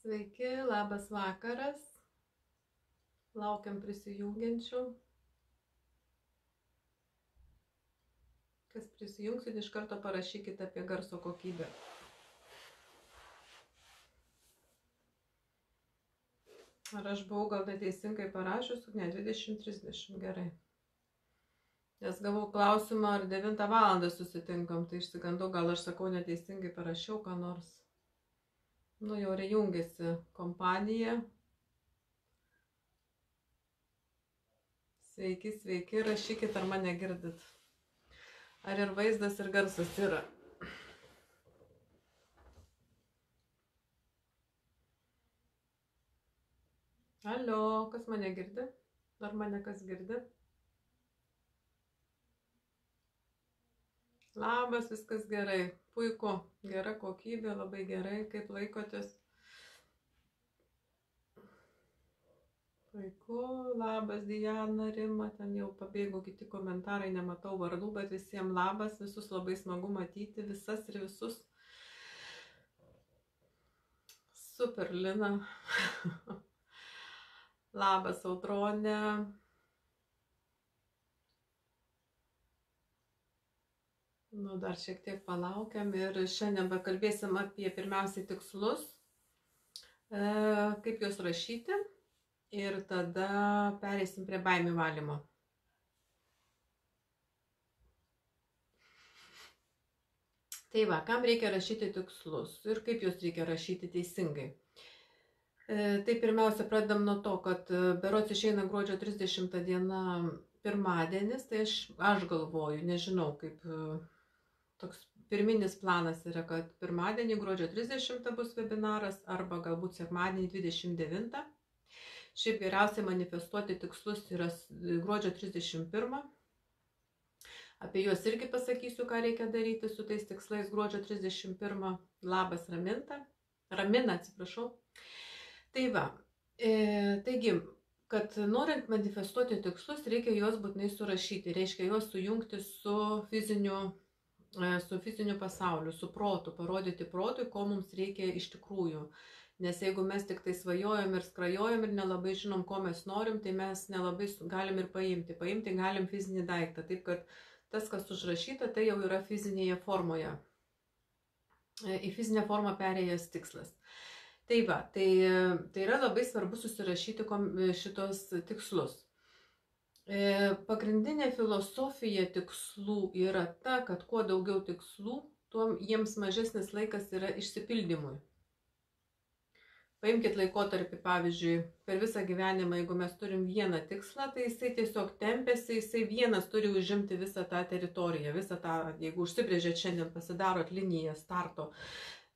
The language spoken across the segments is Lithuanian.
Sveiki, labas vakaras. Laukiam prisijungiančių. Kas prisijungsit, iš karto parašykite apie garso kokybę. Ar aš buvau gal neteisingai parašius? Ne, 20:30, gerai. Nes gavau klausimą, ar 9 valandą susitinkam, tai išsigandau, gal aš sakau neteisingai parašiau ką nors. Nu, jau rejungėsi kompanija. Sveiki, sveiki, rašykit, ar mane girdit. Ar ir vaizdas, ir garsas yra. Alio, kas mane girdi? Ar mane kas girdi? Labas, viskas gerai. Puiku, gera kokybė, labai gerai. Kaip laikotės? Puiku, labas Diana, Rima, ten jau pabėgo kiti komentarai, nematau vardų, bet visiems labas, visus labai smagu matyti, visas ir visus. Super, Lina. Labas, Audronė. Nu, dar šiek tiek palaukiam ir šiandien pakalbėsim apie pirmiausiai tikslus, kaip juos rašyti ir tada pereisim prie baimių valymo. Tai va, kam reikia rašyti tikslus ir kaip juos reikia rašyti teisingai. Tai pirmiausia, pradedam nuo to, kad berods išeina gruodžio 30 diena pirmadienis, tai aš galvoju, nežinau, kaip toks pirminis planas yra, kad pirmadienį gruodžio 30 bus webinaras arba galbūt sekmadienį 29. Šiaip geriausiai manifestuoti tikslus yra gruodžio 31. Apie juos irgi pasakysiu, ką reikia daryti su tais tikslais gruodžio 31. Labas Ramina, atsiprašau. Tai va, taigi, kad norint manifestuoti tikslus, reikia juos būtinai surašyti, reiškia juos sujungti su fiziniu pasauliu, su protu, parodyti protui, ko mums reikia iš tikrųjų. Nes jeigu mes tik tai svajojam ir skrajojam ir nelabai žinom, ko mes norim, tai mes nelabai galim ir paimti. Paimti galim fizinį daiktą. Taip, kad tas, kas užrašyta, tai jau yra fizinėje formoje. Į fizinę formą perėjęs tikslas. Tai va, tai yra labai svarbu susirašyti šitos tikslus. Pagrindinė filosofija tikslų yra ta, kad kuo daugiau tikslų, tuo jiems mažesnis laikas yra išsipildymui. Paimkite laikotarpį, pavyzdžiui, per visą gyvenimą, jeigu mes turim vieną tikslą, tai jisai tiesiog tempėsi, jisai vienas turi užimti visą tą teritoriją, visą tą, jeigu užsibrėžėt šiandien, pasidarot liniją starto,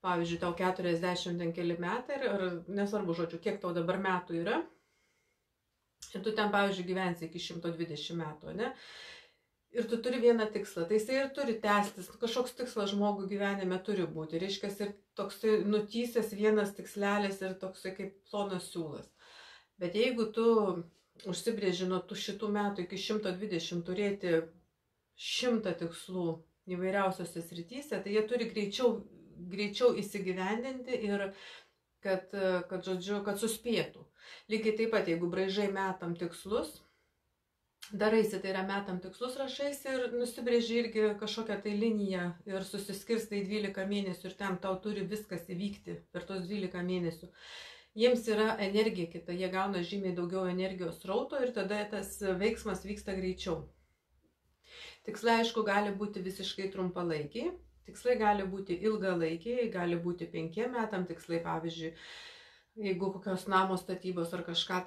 pavyzdžiui, tau 40 keli metai, ar nesvarbu žodžiu, kiek tau dabar metų yra, ir tu ten, pavyzdžiui, gyvensi iki 120 metų, ne? Ir tu turi vieną tikslą, tai jisai ir turi tęstis, kažkoks tikslas žmogų gyvenime turi būti, reiškia, ir toksai nutysęs vienas tikslelis ir toksai kaip plonas siūlas. Bet jeigu tu užsibrėži nuo šitų metų iki 120 turėti 100 tikslų įvairiausiose srityse, tai jie turi greičiau įsigyvendinti ir kad suspėtų. Lygiai taip pat, jeigu braižai metam tikslus, daraisi, tai yra metam tikslus rašaisi ir nusibrėži irgi kažkokią tai liniją ir susiskirstai 12 mėnesių ir ten tau turi viskas įvykti per tos 12 mėnesių. Jiems yra energija kita, jie gauna žymiai daugiau energijos srauto ir tada tas veiksmas vyksta greičiau. Tikslai, aišku, gali būti visiškai trumpalaikiai, tikslai gali būti ilgalaikiai, gali būti 5 metam tikslai, pavyzdžiui, jeigu kokios namo statybos ar kažką,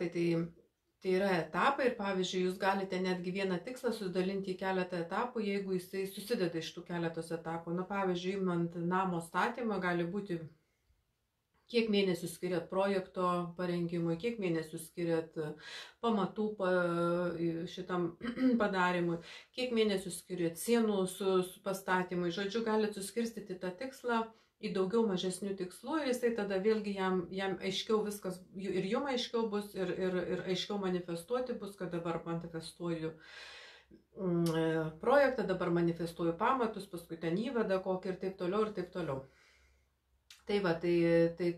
tai yra etapai ir, pavyzdžiui, jūs galite netgi vieną tikslą sudalinti į keletą etapų, jeigu jisai susideda iš tų keletos etapų. Na, pavyzdžiui, imant namo statymą, gali būti, kiek mėnesių skiriat projekto parengimui, kiek mėnesių skiriat pamatų šitam padarimui, kiek mėnesių skiriat sienų pastatymui. Žodžiu, galite suskirstyti tą tikslą į daugiau mažesnių tikslų ir jisai tada vėlgi jam aiškiau viskas, ir jum aiškiau bus, ir aiškiau manifestuoti bus, kad dabar manifestuoju projektą, dabar manifestuoju pamatus, paskui ten įvadą kokį ir taip toliau, ir taip toliau. Tai va, tai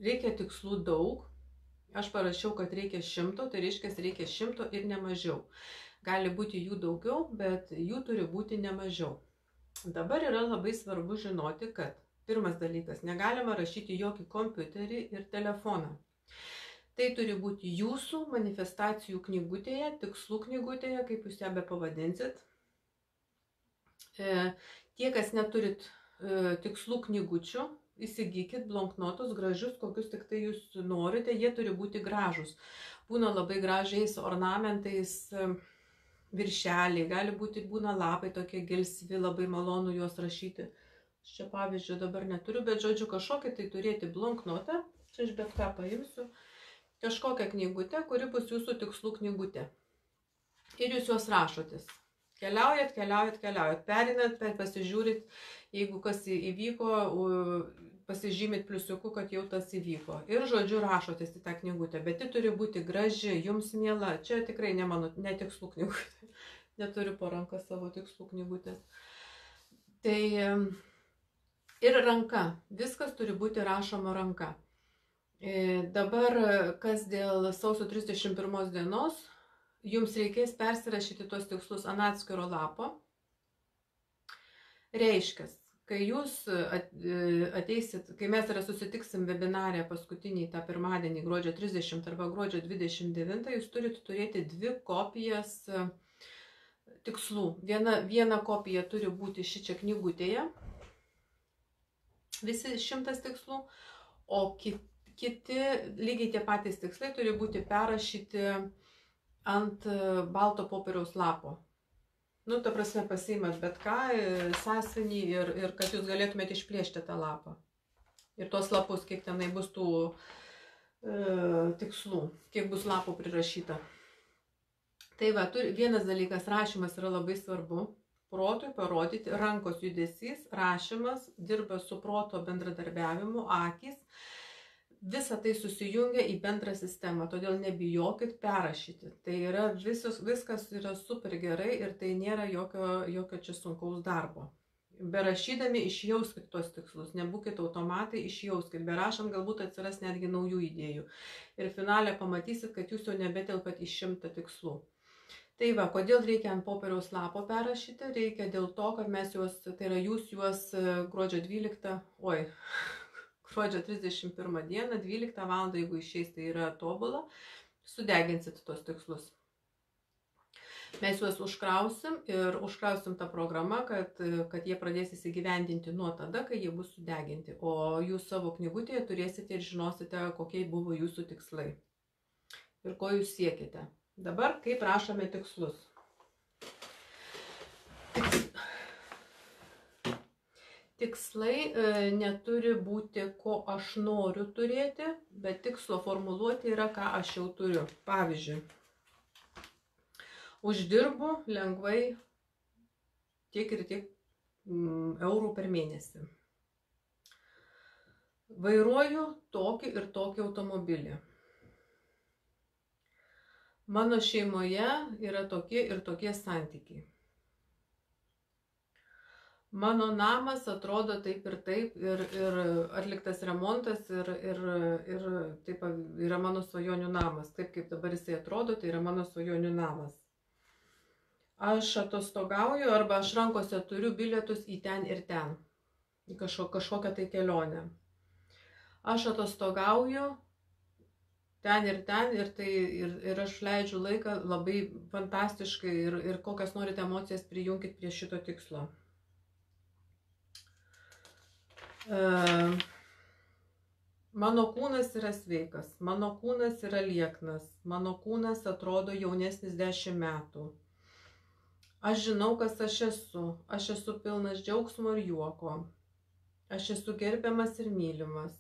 reikia tikslų daug. Aš parašiau, kad reikia 100, tai reiškia, reikia 100 ir ne mažiau. Gali būti jų daugiau, bet jų turi būti ne mažiau. Dabar yra labai svarbu žinoti, kad pirmas dalykas, negalima rašyti jokį kompiuterį ir telefoną. Tai turi būti jūsų manifestacijų knygutėje, tikslų knygutėje, kaip jūs ją be pavadinsit. Tie, kas neturit tikslų knygučių, įsigykit blonknotus gražius, kokius tik tai jūs norite, jie turi būti gražus. Būna labai gražiais ornamentais viršeliai, gali būti, būna lapai tokie gelsvi, labai malonu juos rašyti. Čia pavyzdžiui dabar neturiu, bet žodžiu kažkokį tai turėti blonknotą, čia aš bet ką paimsiu, kažkokią knygutę, kuri bus jūsų tikslų knygutė. Ir jūs juos rašotės. Keliaujat, perinat, pasižiūrit, jeigu kas įvyko, pasižymit pliusiuku, kad jau tas įvyko. Ir žodžiu rašotės į tą knygutę, bet ji turi būti graži, jums miela. Čia tikrai ne mano, ne tikslų knygutė. Neturiu po ranką savo tikslų knygutės. Tai ir ranka. Viskas turi būti rašoma ranka. Dabar, kas dėl sausio 31 dienos, jums reikės persirašyti tuos tikslus ant atskiro lapo. Reiškia, kai jūs ateisit, kai mes susitiksim webinarę paskutinį tą pirmadienį, gruodžio 30 arba gruodžio 29, jūs turite turėti 2 kopijas tikslų. Viena kopija turi būti šičia knygutėje, visi 100 tikslų, o kiti lygiai tie patys tikslai turi būti perrašyti ant balto popieriaus lapo. Nu, ta prasme, pasiimat bet ką, sąsiuvinį ir kad jūs galėtumėte išplėšti tą lapą. Ir tuos lapus, kiek tenai bus tų tikslų, kiek bus lapų prirašyta. Tai va, vienas dalykas, rašymas yra labai svarbu. Protui parodyti, rankos judesys, rašymas, dirba su proto bendradarbiavimu, akys. Visa tai susijungia į bendrą sistemą, todėl nebijokit perrašyti. Tai yra viskas yra super gerai ir tai nėra jokio čia sunkaus darbo. Berašydami išjauskit tuos tikslus, nebūkit automatai, išjauskit. Berašant galbūt atsiras netgi naujų idėjų. Ir finale pamatysit, kad jūs jau nebetelpat į 100 tikslų. Tai va, kodėl reikia ant popieriaus lapo perrašyti? Reikia dėl to, kad mes juos, tai yra jūs juos gruodžio 31 dieną, 12 val. Jeigu išeis, tai yra tobula, sudeginsit tos tikslus. Mes juos užkrausim ir užkrausim tą programą, kad jie pradės įsigyvendinti nuo tada, kai jie bus sudeginti. O jūs savo knygutėje turėsite ir žinosite, kokie buvo jūsų tikslai ir ko jūs siekite. Dabar kaip rašome tikslus. Tikslai neturi būti, ko aš noriu turėti, bet tikslo formuluoti yra, ką aš jau turiu. Pavyzdžiui, uždirbu lengvai tiek ir tiek eurų per mėnesį. Vairuoju tokį ir tokį automobilį. Mano šeimoje yra tokie ir tokie santykiai. Mano namas atrodo taip ir atliktas remontas ir taip yra mano svajonių namas. Taip kaip dabar jisai atrodo, tai yra mano svajonių namas. Aš atostogauju arba aš rankose turiu bilietus į ten ir ten, į kažkokią tai kelionę. Aš atostogauju ten ir aš leidžiu laiką labai fantastiškai ir kokias norite emocijas prijunkit prie šito tikslo. Mano kūnas yra sveikas, mano kūnas yra lieknas, mano kūnas atrodo jaunesnis 10 metų. Aš žinau, kas aš esu pilnas džiaugsmo ir juoko, aš esu gerbiamas ir mylimas.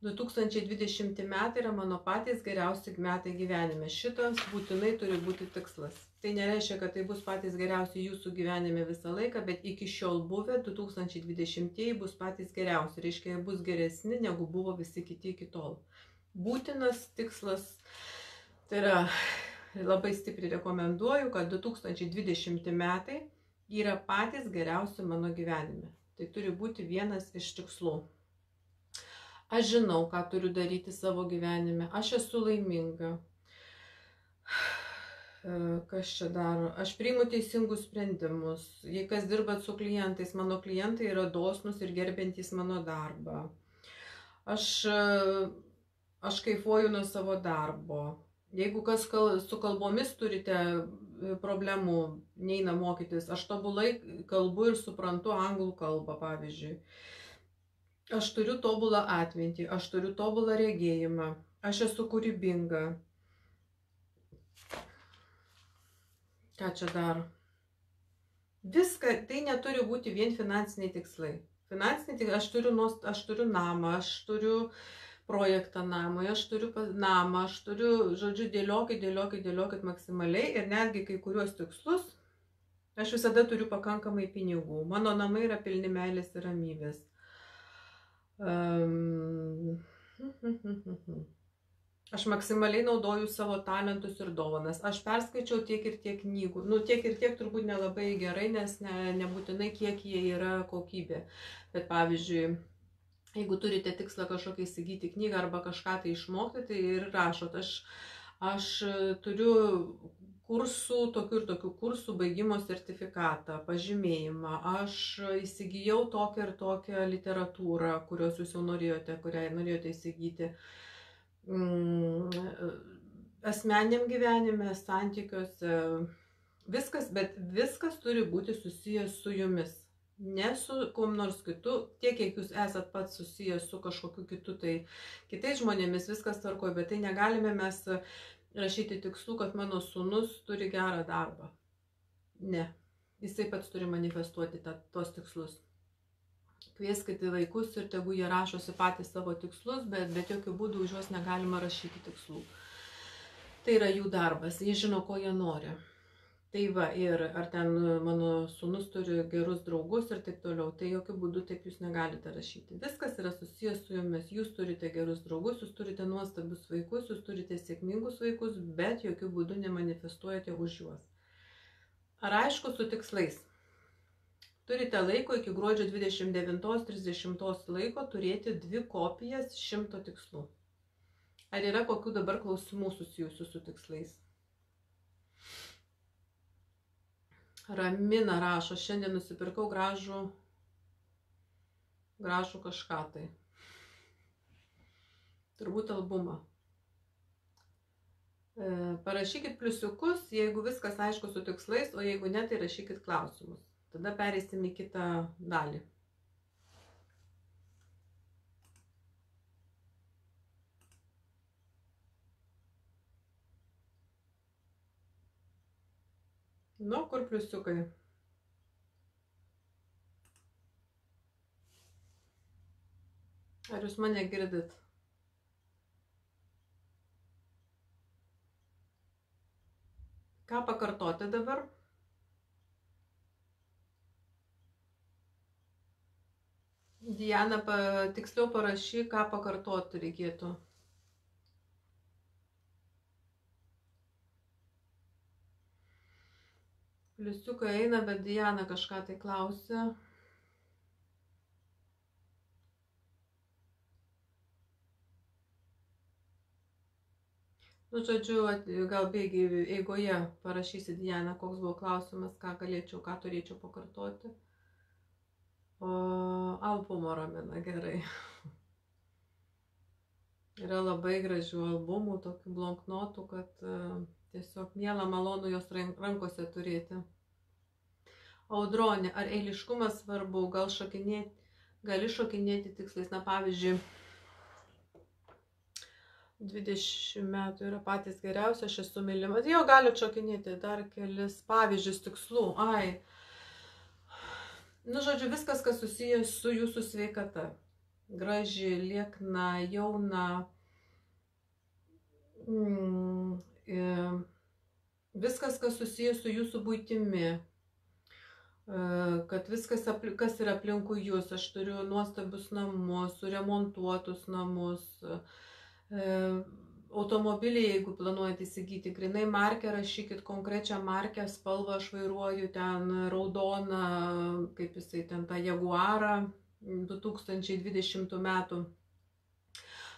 2020 metai yra mano patys geriausi metai gyvenime. Šitas būtinai turi būti tikslas. Tai nereiškia, kad tai bus patys geriausi jūsų gyvenime visą laiką, bet iki šiol buvę 2020 bus patys geriausi. Reiškia, jie bus geresni, negu buvo visi kiti iki tol. Būtinas tikslas, tai yra labai stipriai rekomenduoju, kad 2020 metai yra patys geriausi mano gyvenime. Tai turi būti vienas iš tikslų. Aš žinau, ką turiu daryti savo gyvenime. Aš esu laiminga. Kas čia daro? Aš priimu teisingus sprendimus. Jei kas dirbat su klientais, mano klientai yra dosnus ir gerbintys mano darbą. Aš kaifuoju nuo savo darbo. Jeigu kas su kalbomis turite problemų, neina mokytis, aš tobulai kalbu ir suprantu anglų kalbą, pavyzdžiui. Aš turiu tobulą atmintį, aš turiu tobulą regėjimą, aš esu kūrybinga. Ką čia daro? Viską, tai neturi būti vien finansiniai tikslai. Finansiniai tikslai, aš turiu namą, aš turiu projektą namui, aš turiu namą, aš turiu, žodžiu, dėliokit maksimaliai ir netgi kai kuriuos tikslus, aš visada turiu pakankamai pinigų. Mano namai yra pilni meilės ir ramybės. Aš maksimaliai naudoju savo talentus ir dovanas. Aš perskaičiau tiek ir tiek knygų. Nu, tiek ir tiek turbūt nelabai gerai, nes nebūtinai kiek jie yra kokybė. Bet pavyzdžiui, jeigu turite tikslą kažkokią įsigyti knygą arba kažką tai išmokti, tai ir rašot. Aš turiu kursų, tokių ir tokių kursų baigimo sertifikatą, pažymėjimą. Aš įsigijau tokią ir tokią literatūrą, kurios jūs jau norėjote, kurią norėjote įsigyti. Asmeniniam gyvenime, santykiuose, viskas, bet viskas turi būti susijęs su jumis. Ne su kuom nors kitu, tiek kiek jūs esat pats susijęs su kažkokiu kitu, tai kitais žmonėmis viskas tvarkoja, bet tai negalime mes rašyti tikslų, kad mano sūnus turi gerą darbą. Ne, jisai pats turi manifestuoti tos tikslus. Kvieskite vaikus ir tegu jie rašosi patys savo tikslus, bet jokių būdų už juos negalima rašyti tikslų. Tai yra jų darbas, jie žino, ko jie nori. Tai va, ir ar ten mano sūnus turi gerus draugus ir taip toliau, tai jokių būdų taip jūs negalite rašyti. Viskas yra susijęs su jumis, jūs turite gerus draugus, jūs turite nuostabius vaikus, jūs turite sėkmingus vaikus, bet jokių būdų nemanifestuojate už juos. Ar aišku su tikslais? Turite laiko iki gruodžio 29-30 laiko turėti 2 kopijas 100 tikslų. Ar yra kokių dabar klausimų susijusių su tikslais? Ramina rašo, šiandien nusipirkau gražų kažką tai. Turbūt albumą. Parašykit pliusiukus, jeigu viskas aišku su tikslais, o jeigu ne, tai rašykit klausimus. Tada pereisim į kitą dalį. Nu, kur pliusiukai? Ar jūs mane girdit? Ką pakartoti dabar? Diana, tiksliau parašy, ką pakartoti reikėtų. Pliusiukai eina, bet Diana kažką tai klausia. Nu, žodžiu, gal bėgiai eigoje parašysi Diana, koks buvo klausimas, ką turėčiau pakartoti. O albumą Ramina, gerai. Yra labai gražių albumų, tokių bloknotų, kad tiesiog miela malonu jos rankose turėti. Audronė, ar eiliškumas svarbu, gali šokinėti tikslais? Na, pavyzdžiui, 20 metų yra patys geriausi, aš esu mylimas. Jau galiu šokinėti dar kelis pavyzdžius tikslų. Nu, žodžiu, viskas, kas susijęs su jūsų sveikata. Graži, liekna, jauna. Viskas, kas susijęs su jūsų buitimi. Kad viskas, kas yra aplinkui jūs. Aš turiu nuostabius namus, suremontuotus namus. Automobiliai, jeigu planuojate įsigyti grinai markę, rašykit konkrečią markę, spalvą, aš vairuoju ten raudoną, kaip jisai ten tą Jaguarą 2020 metų.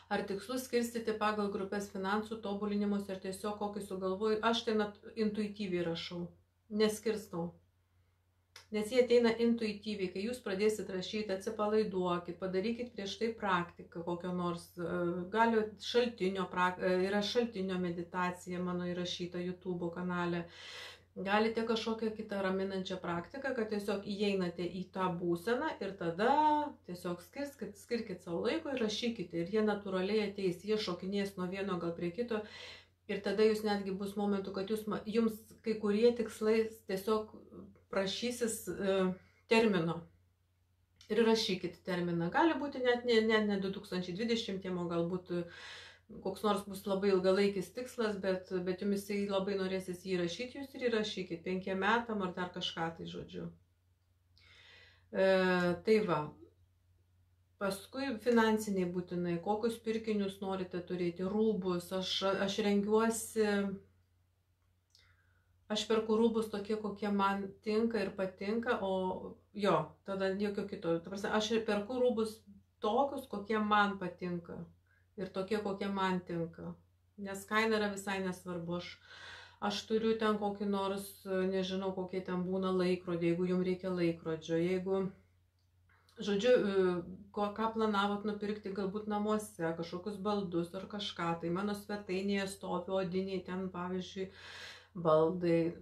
Ar tikslus skirstyti pagal grupės finansų tobulinimus ir tiesiog kokį sugalvoju. Aš tai intuityviai rašau, neskirstau. Nes jie ateina intuityviai, kai jūs pradėsit rašyti, atsipalaiduokit, padarykit prieš tai praktiką kokią nors, gali yra šaltinio meditacija mano įrašyta YouTube kanale, galite kažkokią kitą raminančią praktiką, kad tiesiog įeinate į tą būseną ir tada tiesiog skirkit savo laiko ir rašykite ir jie natūraliai ateis, jie šokinės nuo vieno gal prie kito. Ir tada jūs netgi bus momentų, kad jums kai kurie tikslai tiesiog prašysis termino. Ir rašykit terminą. Gali būti net ne 2020, o galbūt koks nors bus labai ilgalaikis tikslas, bet jums jisai labai norėsis jį rašyti, jūs ir įrašykit 5 metam ar dar kažką tai žodžiu. Tai va. Paskui finansiniai būtinai, kokius pirkinius norite turėti, rūbus, aš rengiuosi, aš perku rūbus tokie, kokie man tinka ir patinka, o jo, tada jokio kito. Aš perku rūbus tokius, kokie man patinka ir tokie, kokie man tinka, nes kaina yra visai nesvarbu. Aš turiu ten kokį nors, nežinau, kokie ten būna laikrodžiai, jeigu jums reikia laikrodžio, jeigu... Žodžiu, ką planavot nupirkti galbūt namuose, kažkokius baldus ar kažką, tai mano svetainėje stovi odiniai ten, pavyzdžiui, baldai.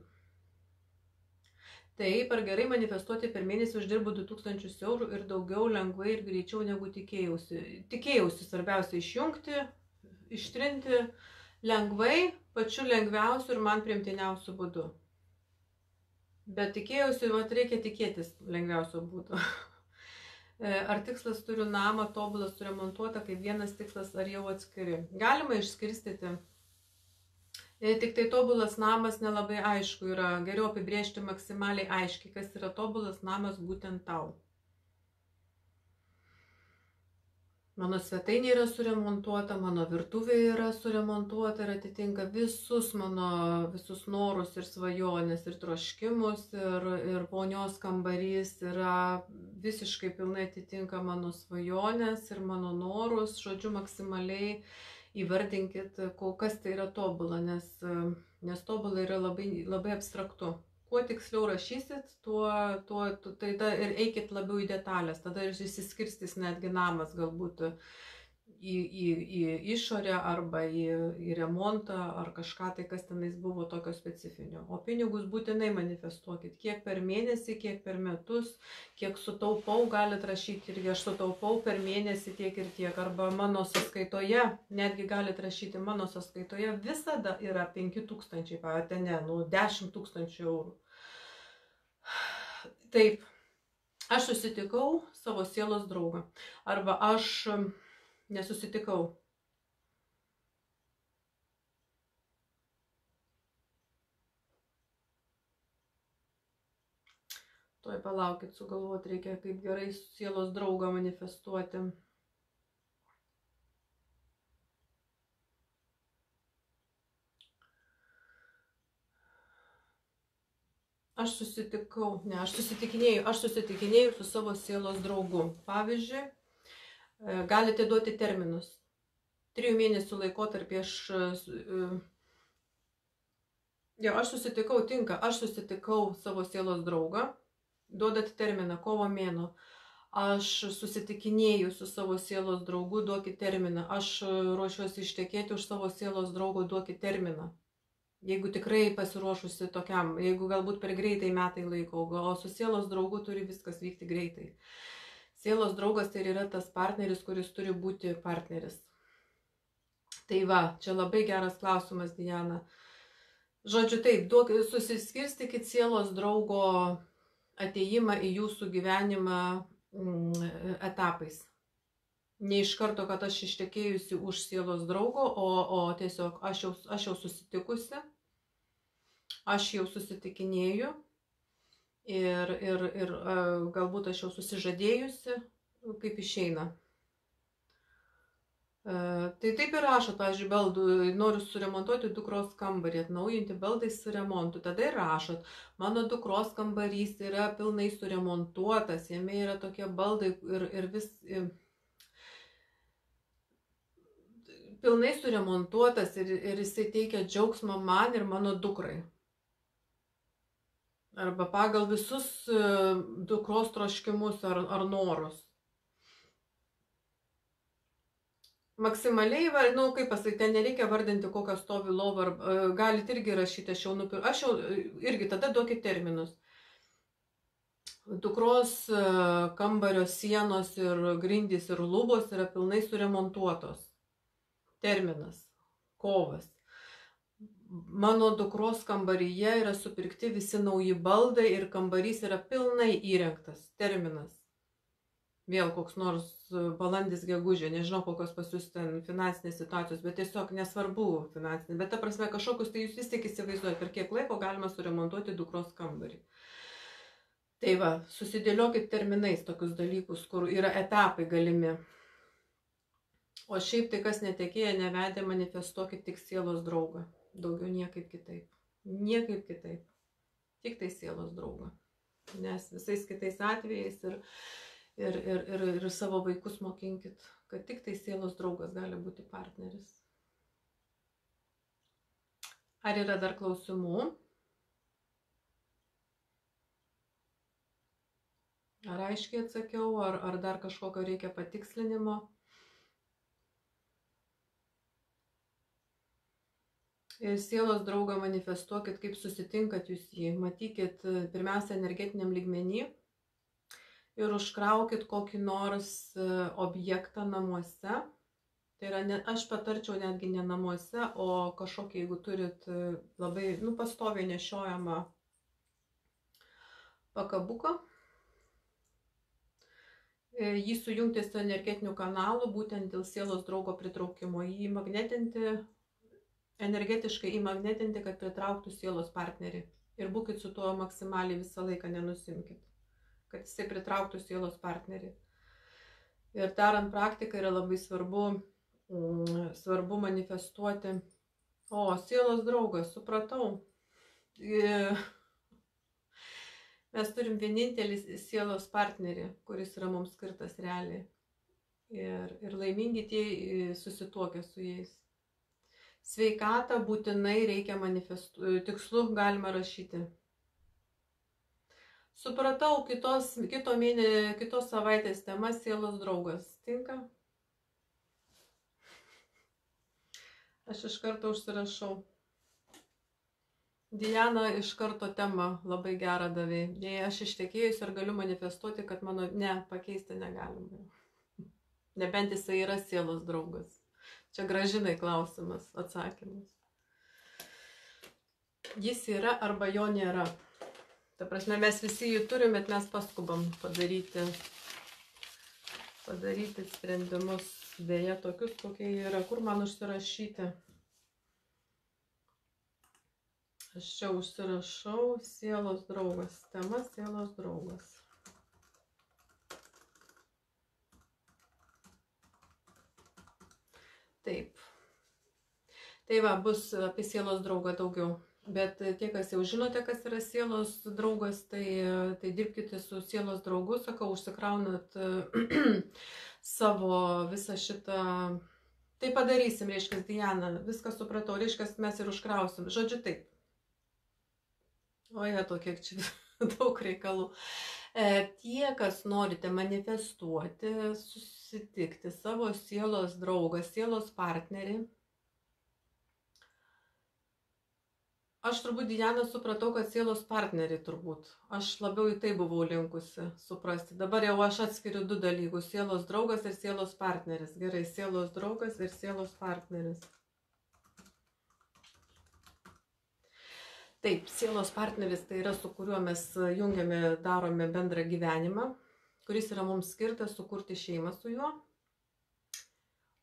Taip, ar gerai manifestuoti per mėnesį uždirbu 2000 eurų ir daugiau lengvai ir greičiau negu tikėjausi. Tikėjausi svarbiausia išjungti, ištrinti lengvai, pačiu lengviausiu ir man priimtiniausiu būdu. Bet tikėjausi, reikia tikėtis lengviausio būdo. Ar tikslas turiu namą, tobulas, suremontuota, kaip vienas tikslas, ar jau atskiri. Galima išskirstyti. Tik tai tobulas namas nelabai aišku yra. Geriau apibrėžti maksimaliai aiškiai, kas yra tobulas namas būtent tau. Mano svetainė yra suremontuota, mano virtuvė yra suremontuota ir atitinka visus norus ir svajonės ir troškimus ir ponios kambarys yra visiškai pilnai atitinka mano svajonės ir mano norus. Žodžiu, maksimaliai įvardinkit, kas tai yra tobula, nes tobula yra labai abstraktu. Kuo tiksliau rašysit, ir eikit labiau į detalės, tada ir išsiskirstys netgi namas galbūt į išorę arba į remontą ar kažką tai, kas tenais buvo tokio specifinio. O pinigus būtinai manifestuokit, kiek per mėnesį, kiek per metus, kiek sutaupau, galit rašyti irgi aš sutaupau per mėnesį tiek ir tiek, arba mano sąskaitoje, netgi galit rašyti mano sąskaitoje visada yra 5000, pavyzdžiui, ne, 10 000 eurų. Taip, aš susitikau savo sielos draugą, arba aš nesusitikau. Tuoj palaukit, sugalvoti reikia, kaip gerai sielos draugą manifestuoti. Aš susitikinėjau su savo sielos draugu. Pavyzdžiui, galite duoti terminus. 3 mėnesių laikotarpį aš susitikau savo sielos draugą, duodat terminą, kovo mėnuo. Aš susitikinėjau su savo sielos draugu, duokit terminą. Aš ruošiuosi ištekėti už savo sielos draugo, duokit terminą. Jeigu tikrai pasiruošusi tokiam, jeigu galbūt per greitai metai laiko, o su sielos draugu turi viskas vykti greitai. Sielos draugas tai yra tas partneris, kuris turi būti partneris. Tai va, čia labai geras klausimas, Diana. Žodžiu, taip, susiskirstykit sielos draugo ateimą į jūsų gyvenimą etapais. Ne iš karto, kad aš ištekėjusi už sielos draugo, o tiesiog aš jau susitikusi, aš jau susitikinėju ir galbūt aš jau susižadėjusi, kaip išeina. Tai taip ir rašot, pavyzdžiui, baldų, noriu suremontuoti dukros kambarį, atnaujinti baldais su remontu. Tada ir rašot, mano dukros kambarys yra pilnai suremontuotas, jame yra tokie baldai ir vis... pilnai suremontuotas ir jisai teikia džiaugsmą man ir mano dukrai. Arba pagal visus dukros troškimus ar norus. Maksimaliai, kaip pasakyti, ten nereikia vardinti, kokią stovi lovą, galite irgi rašyti, aš jau irgi tada duokit terminus. Dukros kambario sienos ir grindys ir lubos yra pilnai suremontuotos. Terminas. Kovas. Mano dukros kambaryje yra supirkti visi nauji baldai ir kambarys yra pilnai įrengtas. Terminas. Vėl koks nors balandis gegužė, nežinau kokios pas jūs ten finansinės situacijos, bet tiesiog nesvarbu finansinė. Bet ta prasme kažkokius, tai jūs vis tik įsivaizduojate, per kiek laiko galima suremontuoti dukros kambarį. Tai va, susidėliokit terminais tokius dalykus, kur yra etapai galimi. O šiaip tai, kas netekėję, nevedė, manifestuokit tik sielos draugą. Daugiau niekaip kitaip. Niekaip kitaip. Tik tai sielos draugą. Nes visais kitais atvejais ir savo vaikus mokinkit, kad tik tai sielos draugas gali būti partneris. Ar yra dar klausimų? Ar aiškiai atsakiau, ar dar kažkokio reikia patikslinimo? Ir sielos draugą manifestuokit, kaip susitinkat jūs jį. Matykit pirmiausia energetiniam lygmenį ir užkraukit kokį nors objektą namuose. Tai yra, aš patarčiau netgi ne namuose, o kažkokį, jeigu turit labai, pastoviai nešiojamą pakabuką. Jį sujungti su energetiniu kanalu, būtent dėl sielos draugo pritraukimo. Jį magnetinti, energetiškai įmagnetinti, kad pritrauktų sielos partnerį. Ir būkit su tuo maksimaliai visą laiką, nenusimkit. Kad jisai pritrauktų sielos partnerį. Ir darant praktiką yra labai svarbu manifestuoti. O, sielos draugas, supratau. Mes turim vienintelį sielos partnerį, kuris yra mums skirtas realiai. Ir laimingi tie susituokia su jais. Sveikatą būtinai reikia tikslu galima rašyti. Supratau, kitos savaitės tema sielos draugas. Tinka? Aš iš karto užsirašau. Diana iš karto temą labai gerą davė. Jei aš ištekėjus ir galiu manifestuoti, kad mano pakeisti negalima. Nebent jisai yra sielos draugas. Čia Gražinai klausimas, atsakymas. Jis yra arba jo nėra. Ta prasme, mes visi jį turim, bet mes paskubam padaryti sprendimus. Dėja, tokius, kokie yra. Kur man užsirašyti? Aš čia užsirašau sielos draugas. Tema sielos draugas. Taip. Tai va, bus apie sielos draugą daugiau. Bet tie, kas jau žinote, kas yra sielos draugas, tai dirbkite su sielos draugu, sakau, užsikraunat savo visą šitą. Tai padarysim, reiškia, Diana, viską supratau, reiškia, mes ir užkrausim. Žodžiu, taip. Oje, kiek čia daug reikalų. Tie, kas norite manifestuoti, susitikti savo sielos draugą, sielos partnerį. Aš turbūt, Diana, supratau, kad sielos partnerį turbūt. Aš labiau į tai buvau linkusi suprasti. Dabar jau aš atskiriu du dalykus. Sielos draugas ir sielos partneris. Gerai, sielos draugas ir sielos partneris. Taip, sielos partneris tai yra, su kuriuo mes jungiame, darome bendrą gyvenimą, kuris yra mums skirtas sukurti šeimą su juo.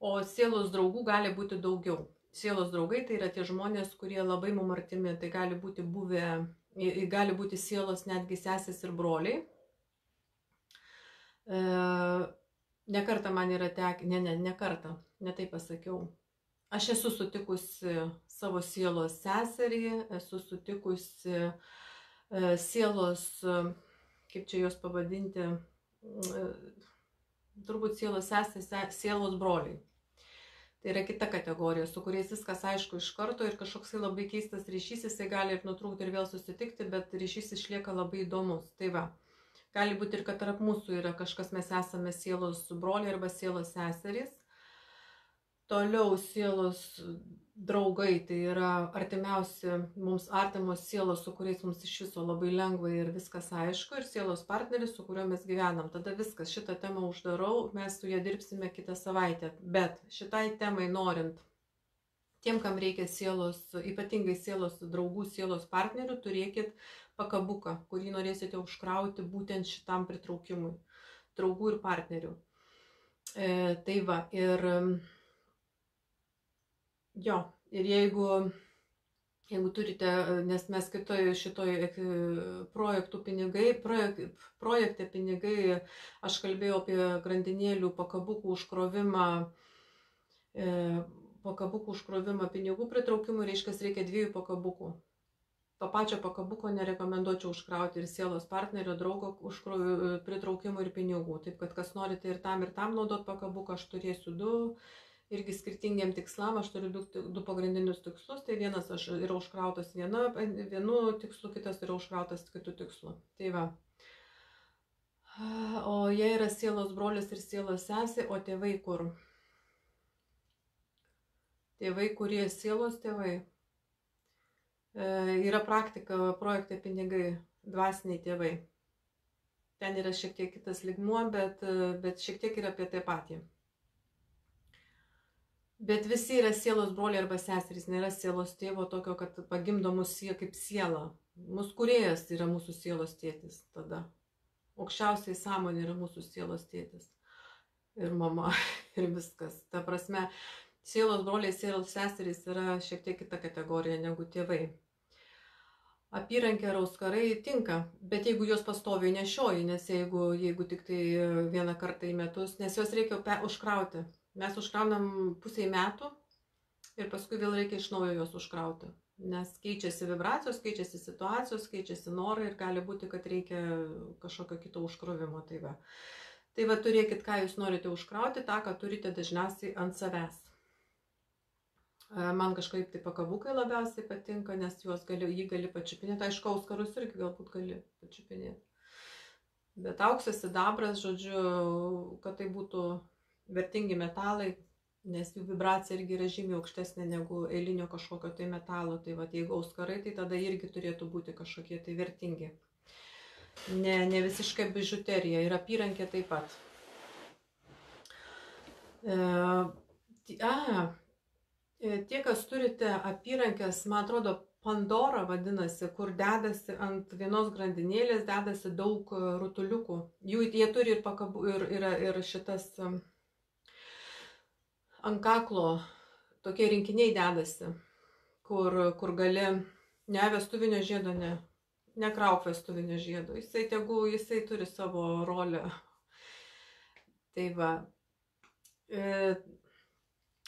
O sielos draugų gali būti daugiau. Sielos draugai tai yra tie žmonės, kurie labai mum artimi. Tai gali būti gali būti sielos netgi sesės ir broliai. Ne kartą man yra tekę, ne kartą, ne taip pasakiau. Aš esu sutikusi savo sielos seserį, esu sutikusi sielos, kaip čia jos pavadinti, turbūt sielos sesės, sielos broliai. Tai yra kita kategorija, su kuriais viskas aišku iš karto ir kažkoks labai keistas ryšys, jisai gali ir nutrūkti ir vėl susitikti, bet ryšys išlieka labai įdomus. Tai va, gali būti ir kad tarp mūsų yra kažkas, mes esame sielos broliai arba sielos seserys. Toliau sielos draugai, tai yra artimiausi mums artimos sielos, su kuriais mums iš viso labai lengva ir viskas aišku, ir sielos partneris, su kuriuo mes gyvenam. Tada viskas, šitą temą uždarau, mes su ją dirbsime kitą savaitę. Bet šitai temai norint, tiem, kam reikia sielos, ypatingai sielos draugų, sielos partnerių, turėkit pakabuką, kurį norėsite užkrauti būtent šitam pritraukimui draugų ir partnerių. Tai va, ir jo, ir jeigu turite, nes mes šitoj projekte pinigai, aš kalbėjau apie grandinėlių pakabukų užkrovimą pinigų pritraukimui, reiškia, reikia 2 pakabukų. To pačio pakabuko nerekomenduočiau užkrauti ir sielos partnerio, draugo pritraukimui ir pinigų. Taip, kad kas norite ir tam naudot pakabuką, aš turėsiu 2. Irgi skirtingiam tikslam, aš turiu 2 pagrindinius tikslus, tai vienas yra užkrautas vienu tikslu, kitas yra užkrautas kitu tikslu. Tai va. O jie yra sielos brolis ir sielos sesė, o tėvai kur? Tėvai, kurie sielos tėvai. Yra praktika, projekte pinigai, dvasiniai tėvai. Ten yra šiek tiek kitas lygmuo, bet šiek tiek yra apie tai patį. Bet visi yra sielos broliai arba seserys, nėra sielos tėvo tokio, kad pagimdo mus kaip siela. Mūsų kūrėjas yra mūsų sielos tėtis tada. Aukščiausiai sąmonė yra mūsų sielos tėtis. Ir mama, ir viskas. Ta prasme, sielos broliai, sielos seserys yra šiek tiek kita kategorija negu tėvai. Apyrankė ar auskarai tinka, bet jeigu jos pastoviai nešioji, nes jeigu tik tai vieną kartą į metus, nes jos reikia užkrauti. Mes užkraunam pusei metų ir paskui vėl reikia iš naujo juos užkrauti, nes keičiasi vibracijos, keičiasi situacijos, keičiasi norai ir gali būti, kad reikia kažkokio kito užkrovimo. Tai va, turėkit, ką jūs norite užkrauti, tą, ką turite dažniausiai ant savęs. Man kažkaip tai pakabukai labiausiai patinka, nes jį gali pačiupinėti. Aišku, auskarus irgi galbūt gali pačiupinėti. Bet auksas, sidabras, žodžiu, kad tai būtų vertingi metalai, nes jų vibracija irgi yra žymiai aukštesnė negu eilinio kažkokio tai metalo. Tai va, jeigu auskarai, tai tada irgi turėtų būti kažkokie tai vertingi. Ne visiškai bižuterija, ir apyrankė taip pat. Tie, kas turite apyrankės, man atrodo, Pandora vadinasi, kur dedasi ant vienos grandinėlės, dedasi daug rutuliukų. Jie turi ir šitas ant kaklo, tokie rinkiniai dedasi, kur gali, ne vestuvinio žiedo, nekrauk vestuvinio žiedo. Jisai turi savo rolę. Tai va.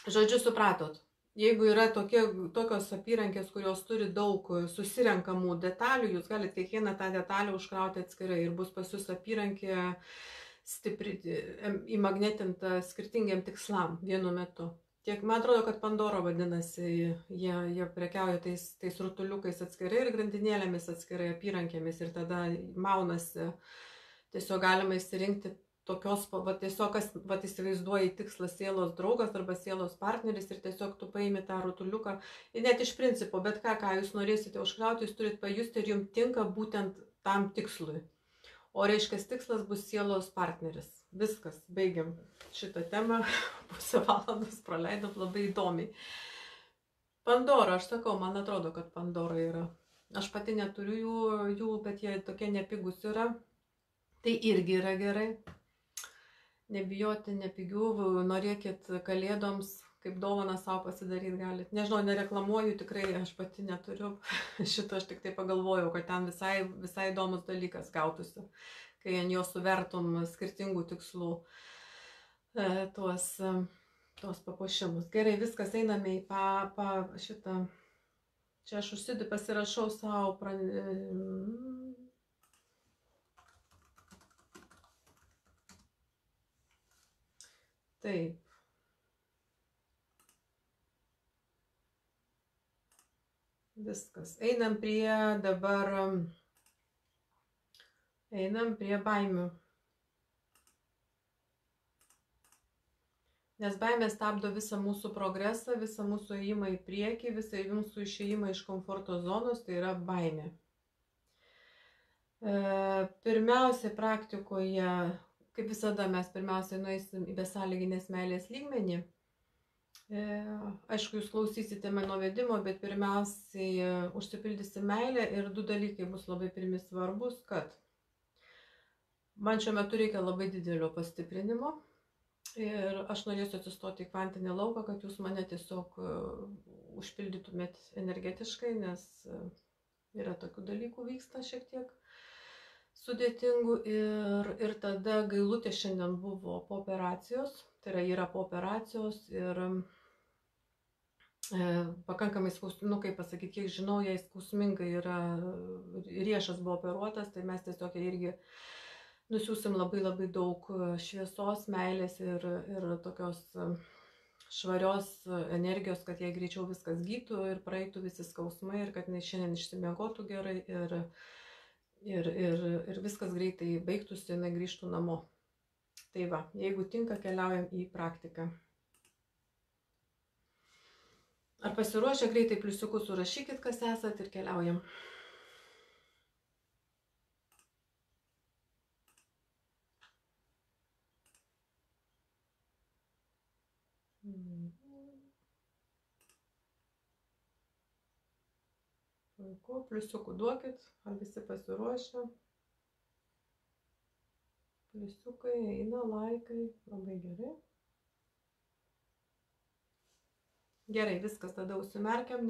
Žodžiu, supratot. Jeigu yra tokios apyrankės, kurios turi daug susirenkamų detalių, jūs galite kiekvieną tą detalę užkrauti atskirai ir bus pas jūs apyrankė stipri, įmagnetinta skirtingiam tikslam vienu metu. Man atrodo, kad Pandora vadinasi, jie prekiauja tais rutuliukais atskirai ir grandinėlėmis atskirai, apyrankėmis, ir tada maunasi. Tiesiog galima įsirinkti tokios, tiesiog, kas įsivaizduoji tikslas sielos draugas arba sielos partneris, ir tiesiog tu paimi tą rutuliuką. Ir net iš principo, bet ką jūs norėsite užkrauti, jūs turite pajusti, ir jums tinka būtent tam tikslui. O reiškia, tikslas bus sielos partneris. Viskas, baigiam šitą temą. Pusę valandos praleidom labai įdomiai. Pandora, aš sakau, man atrodo, kad Pandora yra. Aš pati neturiu jų, bet jie tokie nepigus yra. Tai irgi yra gerai. Nebijoti, nepigių, norėkit kalėdoms, kaip dovaną savo pasidaryti galit. Nežinau, nereklamuoju, tikrai aš pati neturiu. Šito aš tik tai pagalvojau, kad ten visai įdomus dalykas gautųsi, kai ant jo suvertum skirtingų tikslų tuos papuošimus. Gerai, viskas, einame į šitą. Čia aš pasirašau savo Taip. Viskas. Einam prie baimių. Nes baimė stabdo visą mūsų progresą, visą mūsų ėjimą į priekį, visą mūsų išėjimą iš komforto zonos, tai yra baimė. Pirmiausia, praktikoje, kaip visada, mes pirmiausiai nueisim į besąlyginės meilės lygmenį. Aišku, jūs klausysite mano vedimo, bet pirmiausiai užsipildysi meilę ir du dalykai bus labai pirmi svarbus, kad man šiuo metu reikia labai didelio pastiprinimo ir aš norėsiu atsistoti į kvantinį lauką, kad jūs mane tiesiog užpildytumėt energetiškai, nes yra tokių dalykų vyksta šiek tiek sudėtingų ir tada Gailutė šiandien buvo po operacijos, tai yra po operacijos ir pakankamai skausmingai, kaip pasakyti, kiek žinau, jai skausmingai yra, riešas buvo operuotas, tai mes tiesiog irgi nusiųsim labai daug šviesos, meilės ir tokios švarios energijos, kad jai greičiau viskas gytų ir praeitų visi skausmai ir kad jinai šiandien išsimiegotų gerai ir viskas greitai baigtųsi, jinai grįžtų namo. Tai va, jeigu tinka, keliaujam į praktiką. Ar pasiruošę, greitai pliusiukus surašykit, kas esat ir keliaujam. Puiku, pliusiukų duokit, ar visi pasiruošę. Pliusiukai, eina laikai, labai gerai. Gerai, viskas, tada užsimerkiam,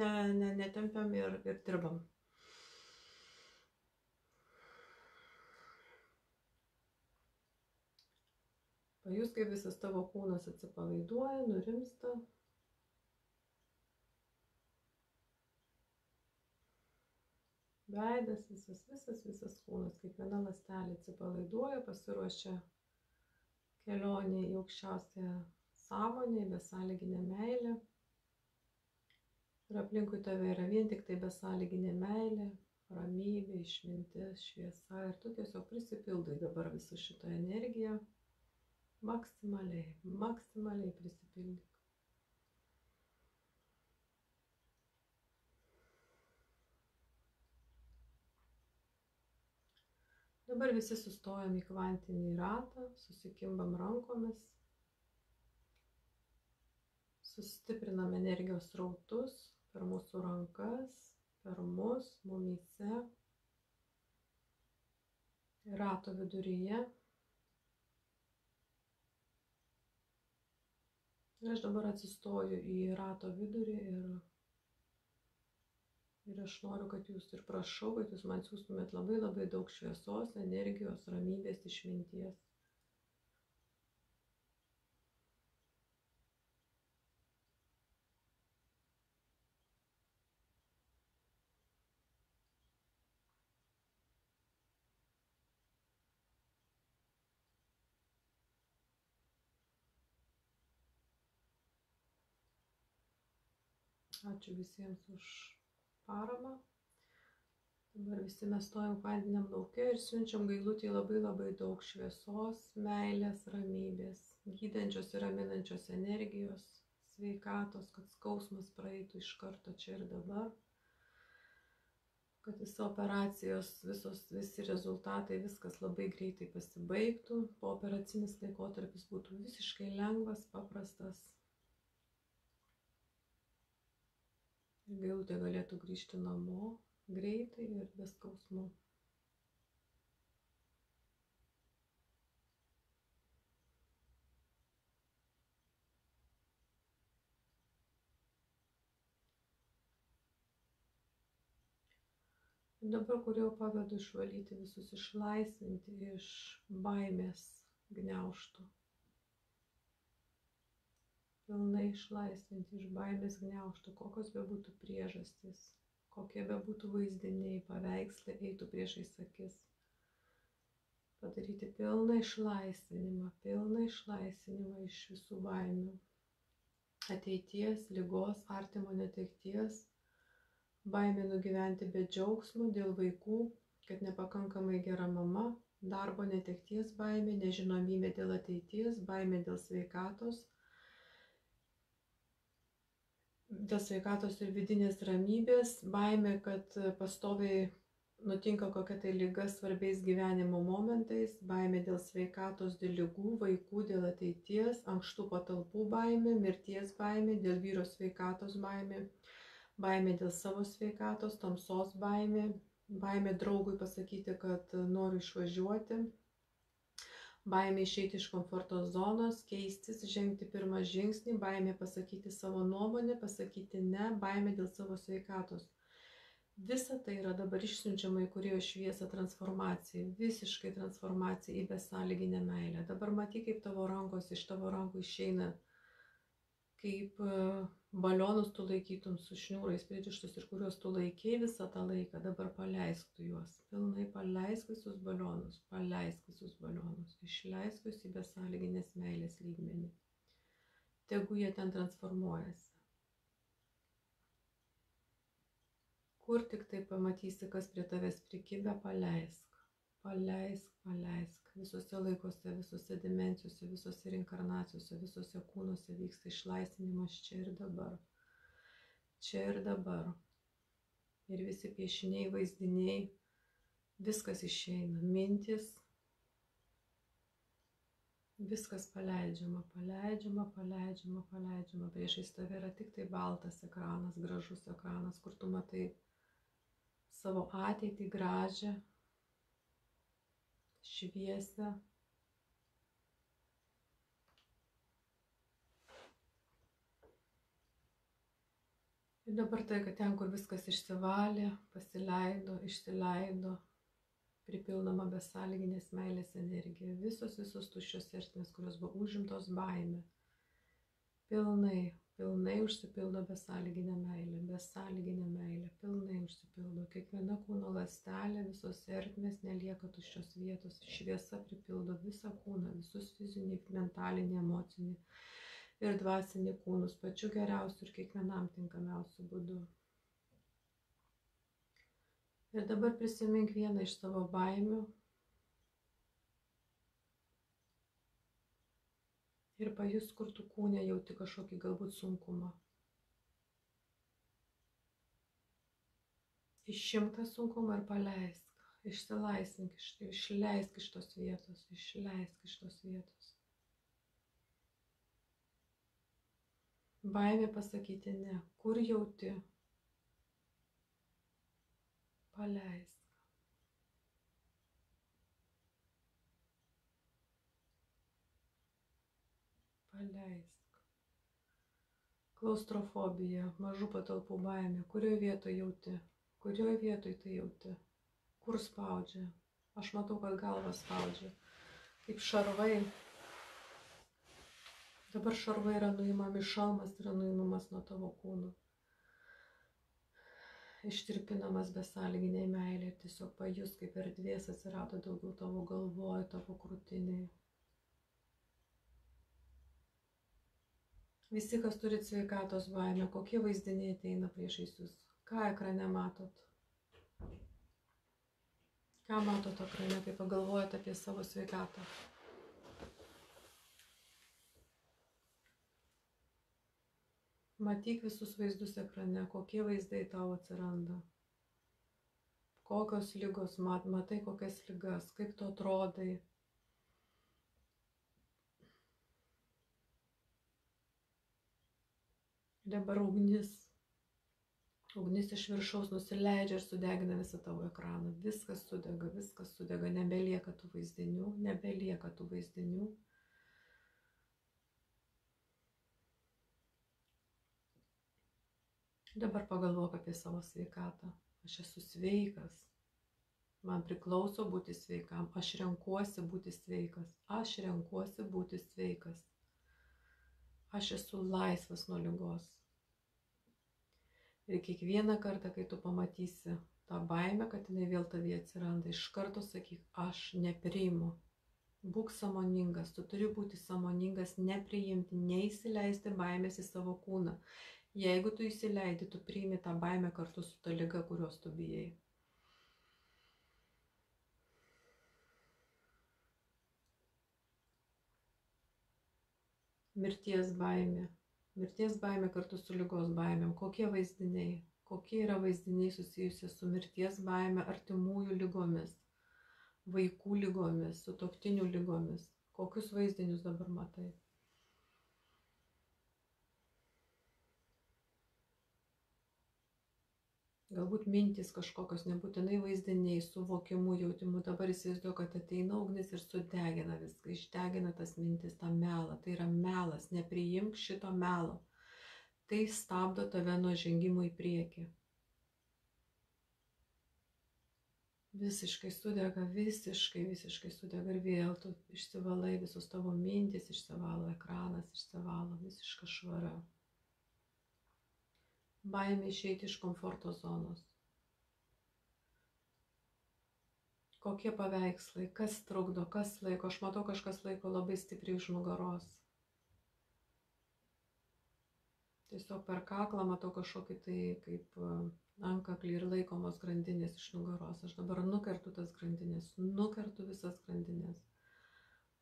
netempiam ir dirbam. Pajus, kaip visas tavo kūnas atsipalaiduoja, nurimsta. Veidas, visas kūnas, kiekviena ląstelė atsipalaiduoja, pasiruošia kelionė į aukščiausią sąmonę, į besąlyginę meilę. Ir aplinkui tave yra vien tik tai besąlyginė meilė, ramybė, išmintis, šviesa ir tu tiesiog prisipildai dabar visą šitą energiją. Maksimaliai prisipildyk. Dabar visi sustojam į kvantinį ratą, susikimbam rankomis, sustiprinam energijos srautus per mūsų rankas, per mus, mumyse, rato viduryje. Ir aš dabar atsistoju į rato vidurį ir aš noriu, kad jūs ir prašau, kad jūs man siūstumėt labai daug šviesos, energijos, ramybės, išminties. Ačiū visiems už paramą. Dabar visi mes stojam kvantiniam lauke ir siunčiam Gailutei labai daug šviesos, meilės, ramybės, gydančios ir raminančios energijos, sveikatos, kad skausmas praeitų iš karto čia ir dabar, kad visa operacijos, visi rezultatai, viskas labai greitai pasibaigtų, pooperacinis laikotarpis būtų visiškai lengvas, paprastas. Gailutė galėtų grįžti namo greitai ir be skausmų. Dabar, kur jau pavedu išvalyti visus, išlaisvinti iš baimės gniaužtų. Pilnai išlaisvinti iš baimės gniaužtų, kokios bebūtų priežastys, kokie bebūtų vaizdiniai, paveikslai eitų priešais akis. Padaryti pilną išlaisvinimą iš visų baimių. Ateities, ligos, artimo netekties, baimė nugyventi be džiaugsmo dėl vaikų, kad nepakankamai gera mama, darbo netekties baimė, nežinomybė dėl ateities, baimė dėl sveikatos ir vidinės ramybės, baimė, kad pastoviai nutinka kokia tai liga svarbiais gyvenimo momentais, baimė dėl sveikatos, dėl ligų, vaikų, dėl ateities, ankštų patalpų baimė, mirties baimė, dėl vyro sveikatos baimė, baimė dėl savo sveikatos, tamsos baimė, baimė draugui pasakyti, kad noriu išvažiuoti, baimė išeiti iš komforto zonos, keistis, žengti pirmą žingsnį, baimė pasakyti savo nuomonę, pasakyti ne, baimė dėl savo sveikatos. Visa tai yra dabar išsiunčiama į kūrėjo šviesą transformacijai, visiškai transformacijai į besąlyginę meilę. Dabar matyk, kaip tavo rankos iš tavo rankų išeina, kaip balionus tu laikytum su šniūrais pririštus ir kuriuos tu laikei visą tą laiką, dabar paleisk tu juos. Pilnai paleisk visus balionus, išleisk juos į besąlyginės meilės lygmenį. Tegu jie ten transformuojasi. Kur tik tai pamatysi, kas prie tavęs prikibę, paleisk. Paleisk. Visose laikuose, visose dimensijose, visose reinkarnacijose, visose kūnuose vyksta išlaisvinimas čia ir dabar. Čia ir dabar. Ir visi piešiniai, vaizdiniai, viskas išeina. Mintis, viskas paleidžiama. Priešais tave yra tik tai baltas ekranas, gražus ekranas, kur tu matai savo ateitį gražią, šviesę. Ir dabar tai, kad ten, kur viskas išsivalė, pasileido, išsileido, pripildoma besąlyginės meilės energija. Visos tuščios ertmės, kurios buvo užimtos baime, pilnai užsipildo besąlyginę meilę, pilnai užsipildo. Kiekviena kūno ląstelė, visos ertmės, nelieka tuščios vietos. Šviesa pripildo visą kūną, visus fizinį, mentalinį, emocinį ir dvasinį kūnus, pačiu geriausiu ir kiekvienam tinkamiausiu būdu. Ir dabar prisimink vieną iš savo baimių ir pajus, kur tu kūne jauti kažkokį galbūt sunkumą. Išimk tą sunkumą ir paleisk, išsilaisvink, išleisk iš tos vietos. Baimė pasakyti ne, kur jauti, paleisk. Klaustrofobija, mažų patalpų baimė, kurioje vietoje jauti, tai jauti, kur spaudžia. Aš matau, kad galva spaudžia, kaip šarvai. Dabar šarvai yra nuimami, šalmas yra nuimamas nuo tavo kūno. Ištirpinamas besąlyginiai meilė ir tiesiog pajus, kaip erdvės atsirado daugiau tavo galvoj, tavo krūtinėje. Visi, kas turit sveikatos baimę, kokie vaizdiniai ateina priešais jūs? Ką ekrane matot? Ką matot ekrane, kai pagalvojate apie savo sveikatą? Matyk visus vaizdus ekrane, kokie vaizdai tau atsiranda. Kokios ligos, matai kokias ligas, kaip tu atrodai. Dabar ugnis iš viršaus nusileidžia ir sudegina visą tavo ekraną. Viskas sudega, nebelieka tų vaizdinių. Dabar pagalvok apie savo sveikatą. Aš esu sveikas. Man priklauso būti sveikam. Aš renkuosi būti sveikas. Aš esu laisvas nuo ligos. Ir kiekvieną kartą, kai tu pamatysi tą baimę, kad jinai vėl tavyje atsiranda, iš karto sakyk, aš nepriimu. Būk sąmoningas, tu turi būti sąmoningas, nepriimti, neįsileisti baimės į savo kūną. Jeigu tu įsileidi, tu priimi tą baimę kartu su ta liga, kurios tu bijai. Mirties baimė. Mirties baimė kartu su ligos baimėm. Kokie vaizdiniai? Kokie yra vaizdiniai susijusi su mirties baime, artimųjų ligomis, vaikų ligomis, sutuoktinių ligomis? Kokius vaizdinius dabar matai? Galbūt mintys kažkokios, nebūtinai vaizdiniai, suvokimu, jautimu. Dabar įsivaizduoju, kad ateina ugnis ir sudegina viską, išdegina tas mintis, tą melą. Tai yra melas, nepriimk šito melo. Tai stabdo tave nuo žengimo į priekį. Visiškai sudega, visiškai sudega ir vėl tu išsivalai, visus tavo mintis išsivalo, ekranas išsivalo, visiška švara. Baimė išeiti iš komforto zonos. Kokie paveikslai, kas trukdo, kas laiko. Aš matau, kažkas laiko labai stipriai už nugaros. Tiesiog per kaklą matau kažkokį tai kaip antkaklį ir laikomos grandinės iš nugaros. Aš dabar nukertu tas grandinės, nukertu visas grandinės.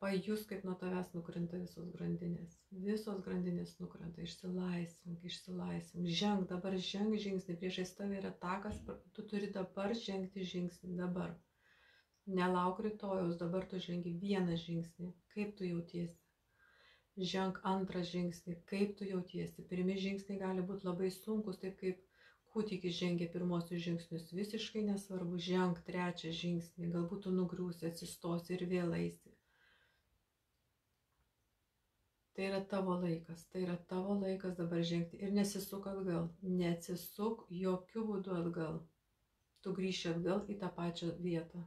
Pajus, kaip nuo tavęs nukrenta visos grandinės. Visos grandinės nukrenta, išsilaisvink, išsilaisvink. Ženk, dabar ženk žingsnį, priešais tave yra takas, tu turi dabar žengti žingsnį, dabar. Nelauk rytojaus, dabar tu žengi vieną žingsnį, kaip tu jautiesi. Ženk antrą žingsnį, kaip tu jautiesi. Pirmi žingsniai gali būti labai sunkus, taip kaip kūdikis žengia pirmosius žingsnius, visiškai nesvarbu. Ženk trečią žingsnį, galbūt tu nugriūsi, atsistosi ir vėl eisi. Tai yra tavo laikas dabar žengti ir nesisuk atgal, neatsisuk jokių būdų atgal. Tu grįši atgal į tą pačią vietą.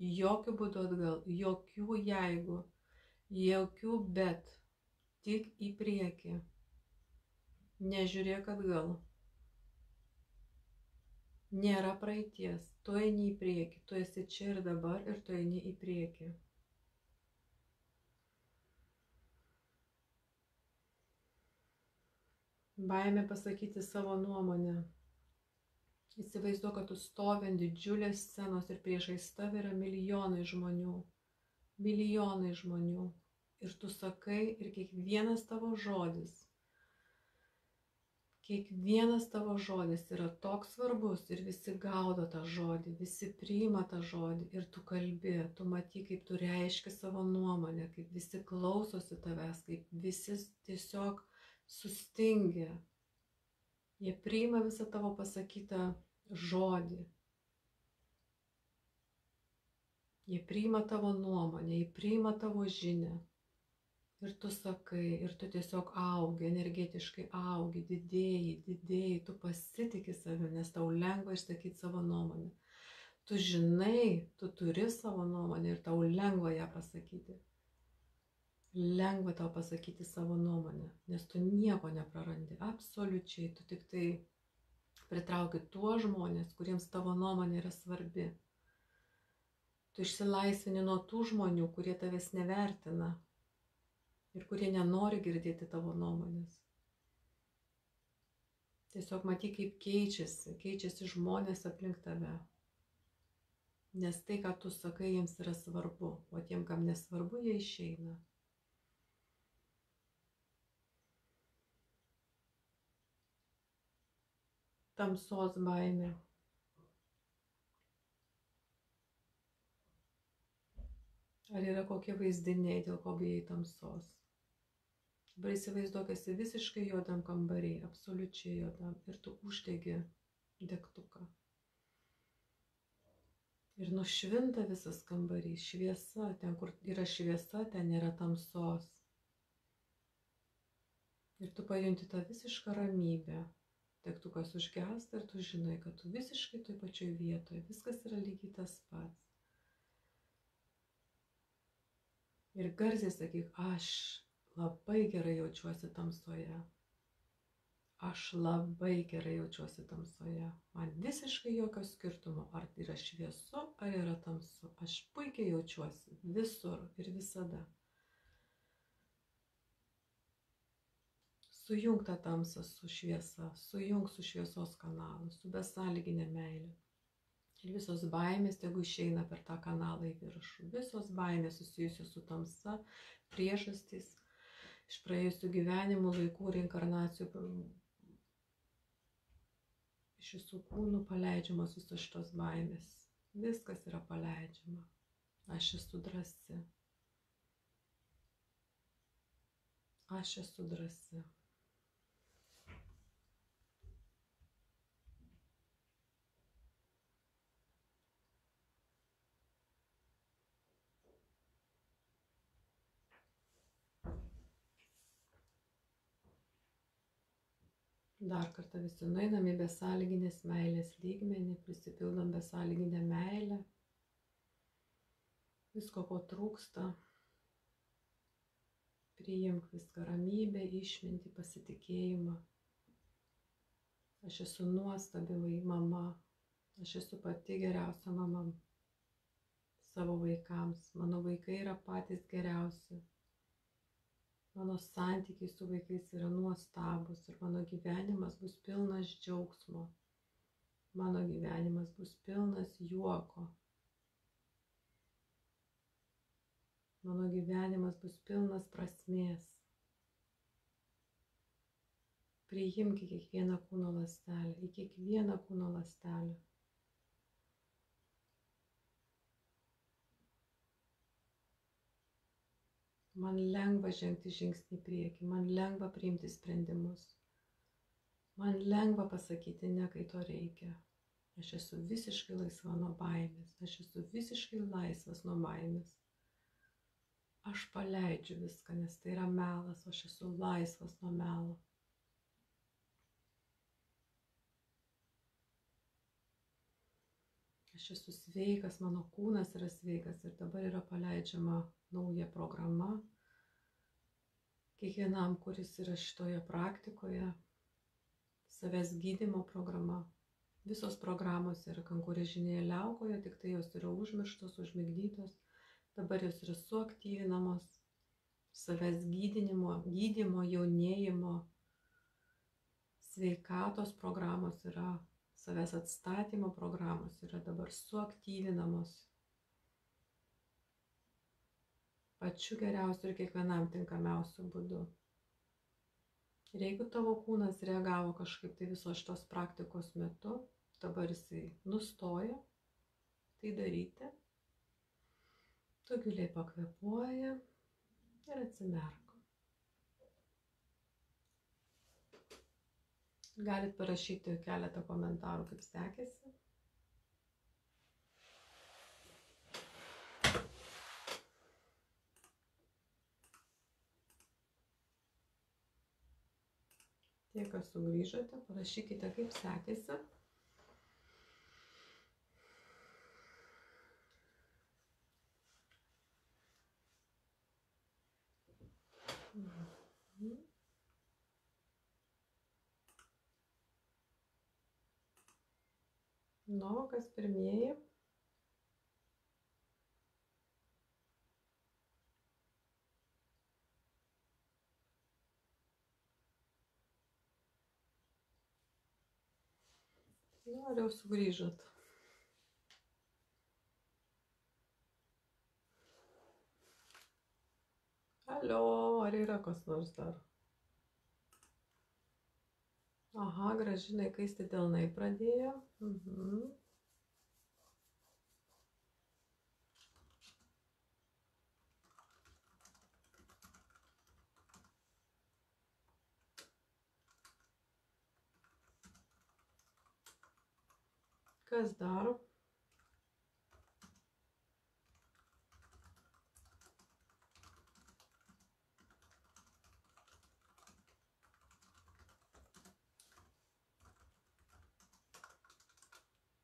Jokių būdų atgal, jokių jeigu, jokių bet, tik į priekį. Nežiūrėk atgal. Nėra praeities, tu eini į priekį, tu esi čia ir dabar ir tu eini į priekį. Baimė pasakyti savo nuomonę. Įsivaizduok, kad tu stovi ant didžiulės scenos ir priešais tave yra milijonai žmonių. Milijonai žmonių. Ir tu sakai, ir kiekvienas tavo žodis yra toks svarbus ir visi gaudo tą žodį, visi priima tą žodį ir tu kalbi, tu matai, kaip tu reiški savo nuomonę, kaip visi klausosi tavęs, kaip visi tiesiog sustingę. Jie priima visą tavo pasakytą žodį. Jie priima tavo nuomonę, jie priima tavo žinią. Ir tu sakai, ir tu tiesiog augi, energetiškai augi, didėji, tu pasitiki savimi, nes tau lengva išsakyti savo nuomonę. Tu žinai, tu turi savo nuomonę ir tau lengva ją pasakyti. Lengva tau pasakyti savo nuomonę, nes tu nieko neprarandi, absoliučiai, tu tik tai pritrauki tuos žmonės, kuriems tavo nuomonė yra svarbi. Tu išsilaisvini nuo tų žmonių, kurie tavęs nevertina ir kurie nenori girdėti tavo nuomonės. Tiesiog matyk, kaip keičiasi žmonės aplink tave. Nes tai, ką tu sakai, jiems yra svarbu, o tiem, kam nesvarbu, jie išeina. Tamsos baimė. Ar yra kokie vaizdiniai, dėl ko bijai tamsos? Dabar įsivaizduok, esi visiškai juodam kambarį, absoliučiai juodam, ir tu uždegi degtuką. Ir nušvinta visas kambarys, šviesa, ten kur yra šviesa, ten nėra tamsos. Ir tu pajunti tą visišką ramybę. Degtukas užgęsta ir tu žinai, kad tu visiškai toj pačioj vietoje, viskas yra lygiai tas pats. Ir garsiai sakyk, aš labai gerai jaučiuosi tamsoje. Aš labai gerai jaučiuosi tamsoje. Man visiškai jokio skirtumo, ar yra šviesu, ar yra tamsu. Aš puikiai jaučiuosi visur ir visada. Sujung tą tamsą su šviesa, sujung su šviesos kanalu, su besąlyginė meilė. Ir visos baimės, tegu išeina per tą kanalą į viršų. Visos baimės susijusios su tamsa, priežastys, iš praėjusių gyvenimų, laikų, reinkarnacijų, iš visų kūnų paleidžiamos visos šitos baimės. Viskas yra paleidžiama. Aš esu drąsi. Aš esu drąsi. Dar kartą visi nueinam į besąlyginės meilės lygmenį, prisipildom besąlyginę meilę. Visko, ko trūksta. Priimk viską, ramybę, išmintį, pasitikėjimą. Aš esu nuostabi mama. Aš esu pati geriausia mama savo vaikams. Mano vaikai yra patys geriausi. Mano santykiai su vaikais yra nuostabus ir mano gyvenimas bus pilnas džiaugsmo. Mano gyvenimas bus pilnas juoko. Mano gyvenimas bus pilnas prasmės. Priimk į kiekvieną kūno ląstelę, į kiekvieną kūno ląstelę. Man lengva žengti žingsnį į priekį, man lengva priimti sprendimus. Man lengva pasakyti ne, kai to reikia. Aš esu visiškai laisva nuo baimės, aš esu visiškai laisvas nuo baimės. Aš paleidžiu viską, nes tai yra melas, aš esu laisvas nuo melo. Aš esu sveikas, mano kūnas yra sveikas ir dabar yra paleidžiama nauja programa. Kiekvienam, kuris yra šitoje praktikoje, savęs gydymo programa. Visos programos yra kankorėžinėje liaukoje, tik tai jos yra užmirštos, užmigdytos. Dabar jos yra suaktyvinamos. Savęs gydymo, jaunėjimo, sveikatos programos yra, savęs atstatymo programos yra dabar suaktyvinamos. Pačiu geriausiu ir kiekvienam tinkamiausiu būdu. Ir jeigu tavo kūnas reagavo kažkaip tai visos šitos praktikos metu, dabar jisai nustoja tai daryti, tu giliai pakvėpuoji ir atsimerk. Galit parašyti keletą komentarų, kaip sekėsi. Tie, kas sugrįžote, parašykite, kaip sekėsi. Nu, kas pirmieji? Nu, ar jau sugrįžot? Alio, ar yra kas nors dar? Aha, Gražinai, kaisti delnai pradėjo. Kas dar?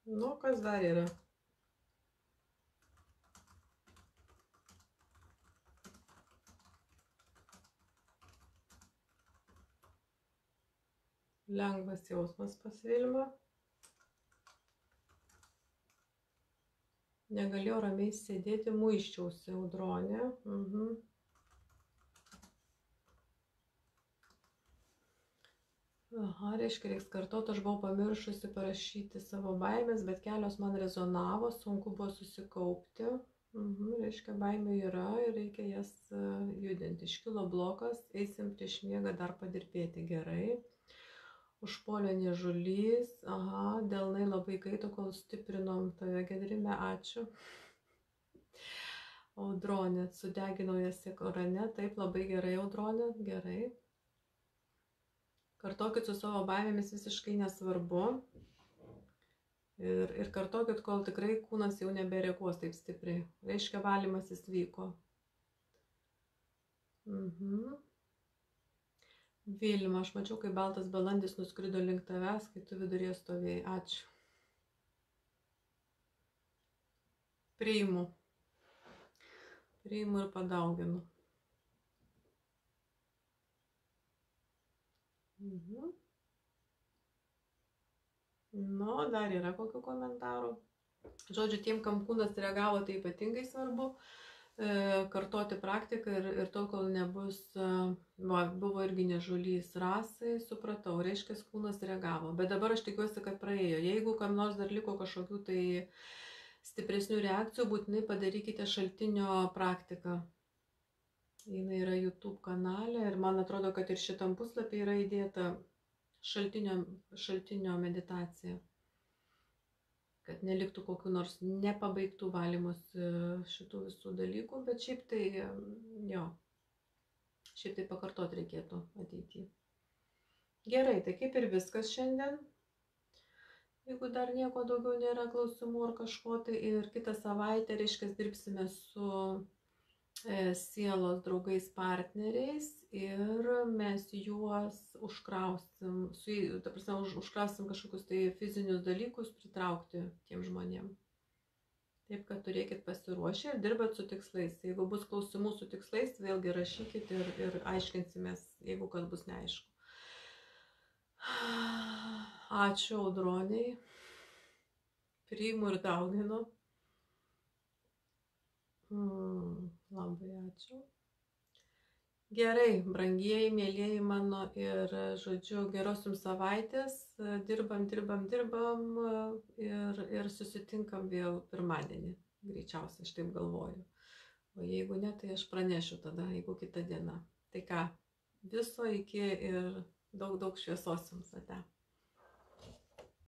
Nu, kas dar yra? Lengvas jausmas pasvilma. Negalėjau ramiai sėdėti, muiščiausi audronė. Aha, reiškia, reiks kartot, aš buvau pamiršusi parašyti savo baimės, bet kelios man rezonavo, sunku buvo susikaupti. Reiškia, baimė yra ir reikia jas judinti. Iškilo blokas, eisim prieš miegą dar padirbėti gerai. Užpuolė niežulys, aha, delnai labai kaito, kol stiprinom tave, Gedrime, ačiū. Audronė, sudeginau jas ekrane, taip, labai gerai, Audronė, gerai. Kartokit su savo baimėmis, visiškai nesvarbu. Ir kartokit, kol tikrai kūnas jau nebereaguos taip stipriai. Reiškia, valymasis vyko. Vilma, aš mačiau, kai baltas balandis nuskrido link tavęs, kai tu vidurėje stovėjai. Ačiū. Priimu. Priimu ir padauginu. Nu, dar yra kokių komentarų. Žodžiu, tiem, kam kūnas reagavo, tai ypatingai svarbu kartoti praktiką ir tol, kol nebus, buvo irgi niežulys rasai, supratau, reiškia, kūnas reagavo. Bet dabar aš tikiuosi, kad praėjo. Jeigu kam nors dar liko kažkokių tai stipresnių reakcijų, būtinai padarykite šaltinio praktiką. Jis yra YouTube kanale ir man atrodo, kad ir šitam puslapį yra įdėta šaltinio meditacija. Kad neliktų kokių nors nepabaigtų valymus šitų visų dalykų, bet šiaip tai, jo, šiaip tai pakartot reikėtų ateityje. Gerai, tai kaip ir viskas šiandien. Jeigu dar nieko daugiau nėra klausimų ar kažko, tai ir kitą savaitę, reiškia, dirbsime su sielos draugais partneriais ir mes juos užkrausim, ta prasme, užkrausim kažkokius tai fizinius dalykus pritraukti tiem žmonėm. Taip, kad turėkit pasiruošę ir dirbat su tikslais. Jeigu bus klausimų su tikslais, vėlgi rašykit ir aiškinsimės, jeigu kas bus neaišku. Ačiū Audroniai. Priimu ir dauginu. Labai ačiū. Gerai, brangieji, mėlieji mano ir, žodžiu, geros jums savaitės. Dirbam ir susitinkam vėl pirmadienį. Greičiausiai, aš taip galvoju. O jeigu ne, tai aš pranešiu tada, jeigu kita diena. Tai ką, viso iki ir daug šviesos jums ate.